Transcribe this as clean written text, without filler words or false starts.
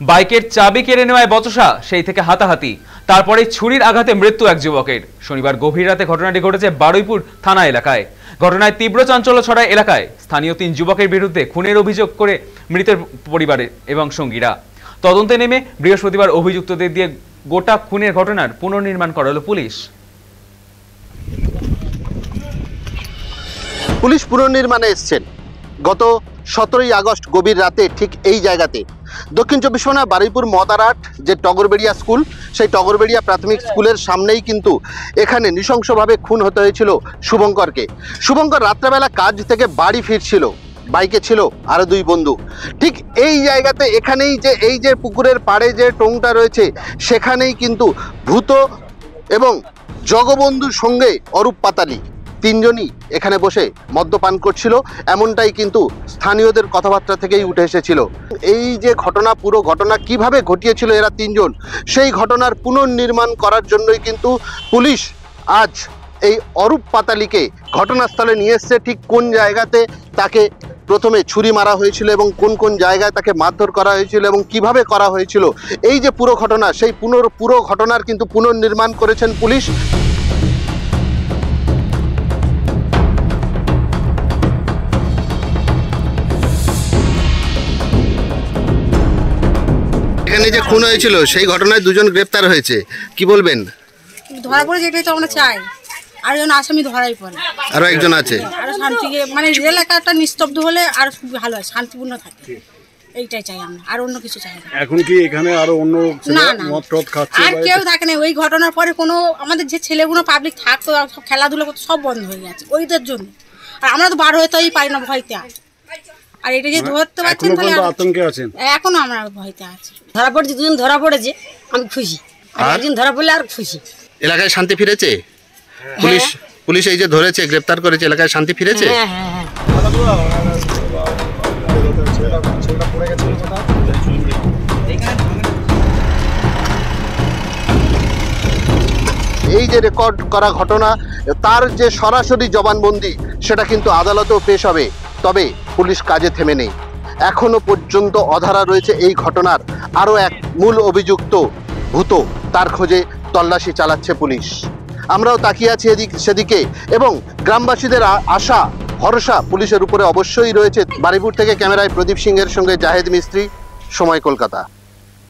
বাইকের চাবি কেড়ে নেওয়ায় বচসা, সেই থেকে হাতাহাতি, তারপরে ছুরির আঘাতে মৃত্যু এক যুবকের। শনিবার গভীর রাতে ঘটনাটি ঘটেছে বারুইপুর থানা এলাকায়। ঘটনায় তীব্র চাঞ্চল্য ছড়ায় এলাকায়। স্থানীয় 3 যুবকের বিরুদ্ধে খুনের অভিযোগ করে মৃতের পরিবারের এবং সঙ্গীরা। তদন্তে নেমে বৃহস্পতিবার অভিযুক্তদের দিয়ে গোটা খুনের ঘটনার পুনর্নির্মাণ করালো পুলিশ। পুলিশ পুনর্নির্মাণে এসছেন। গত 17ই আগস্ট গভীর রাতে ঠিক এই জায়গাতে দক্ষিণ চব্বিশ পরগনা বারুইপুর মদারহাট যে টগরবেড়িয়া স্কুল, সেই টগরবেড়িয়া প্রাথমিক স্কুলের সামনেই কিন্তু এখানে নৃশংসভাবে খুন হতে হয়েছিল শুভঙ্করকে। শুভঙ্কর রাত্রেবেলা কাজ থেকে বাড়ি ফিরছিল, বাইকে ছিল আরও 2 বন্ধু। ঠিক এই জায়গাতে এখানেই যে এই যে পুকুরের পাড়ে যে টোংটা রয়েছে, সেখানেই কিন্তু ভূত এবং জগবন্ধুর সঙ্গে অরূপ পাতালি 3 জনই এখানে বসে মদ্যপান করছিল, এমনটাই কিন্তু স্থানীয়দের কথাবার্তা থেকেই উঠে এসেছিল। এই যে ঘটনা, পুরো ঘটনা কিভাবে ঘটিয়েছিল এরা 3 জন, সেই ঘটনার পুনর্নির্মাণ করার জন্যই কিন্তু পুলিশ আজ এই অরূপ পাতালিকে ঘটনাস্থলে নিয়ে এসছে। ঠিক কোন জায়গাতে তাকে প্রথমে ছুরি মারা হয়েছিল এবং কোন কোন জায়গায় তাকে মারধর করা হয়েছিল এবং কিভাবে করা হয়েছিল, এই যে পুরো ঘটনা, সেই পুরো ঘটনার কিন্তু পুনর্নির্মাণ করেছেন পুলিশ। এখানে যে খুন হয়েছিল সেই ঘটনায় 2 জন গ্রেপ্তার হয়েছে, কি বলবেন? ধরা পড়ে যেটাই তো আমরা চাই, আর জন আসামি ধরাই পড়ে। আরো একজন আছে, আরো শান্তিকে মানে এলাকাটা নিস্তব্ধ হলে আর খুব ভালো হয়, শান্তিপূর্ণ থাকে, এইটাই চাই আমরা, আর অন্য কিছু চাই না। এখন কি এখানে আরো অন্য মদ টদ খাচ্ছে? আর কেউ থাকে না। ওই ঘটনার পরে কোনো আমাদের যে ছেলেগুলো পাবলিক থাকতো, খেলাধুলা করতো, সব বন্ধ হয়ে গেছে ওইদের জন্য। আর আমরা তো বার হতেই পারি না ভয়তে। আর এটা যে ধরতে পারছেন তাহলে আতঙ্কে আছেন। এখনো আমরা ভয়তে আছি। ধরা পড়েছে, 2 জন ধরা পড়েছে, আমি খুশি। আর একজন ধরা পড়লে আর খুশি। এলাকায় শান্তি ফিরেছে? পুলিশ এই যে ধরেছে, গ্রেপ্তার করেছে, এলাকায় শান্তি ফিরেছে? হ্যাঁ হ্যাঁ হ্যাঁ। এই যে রেকর্ড করা ঘটনা, তার যে সরাসরি জবানবন্দি, সেটা কিন্তু আদালতেও পেশ হবে। তবে পুলিশ কাজে থেমে নেই। এখনো পর্যন্ত অধারা রয়েছে এই ঘটনার আরও এক মূল অভিযুক্ত ভূত, তার খোঁজে তল্লাশি চালাচ্ছে পুলিশ। আমরাও তাকিয়ে আছি সেদিকে, এবং গ্রামবাসীদের আশা ভরসা পুলিশের উপরে অবশ্যই রয়েছে। বারুইপুর থেকে ক্যামেরায় প্রদীপ সিংহের সঙ্গে জাহেদ মিস্ত্রি, সময় কলকাতা।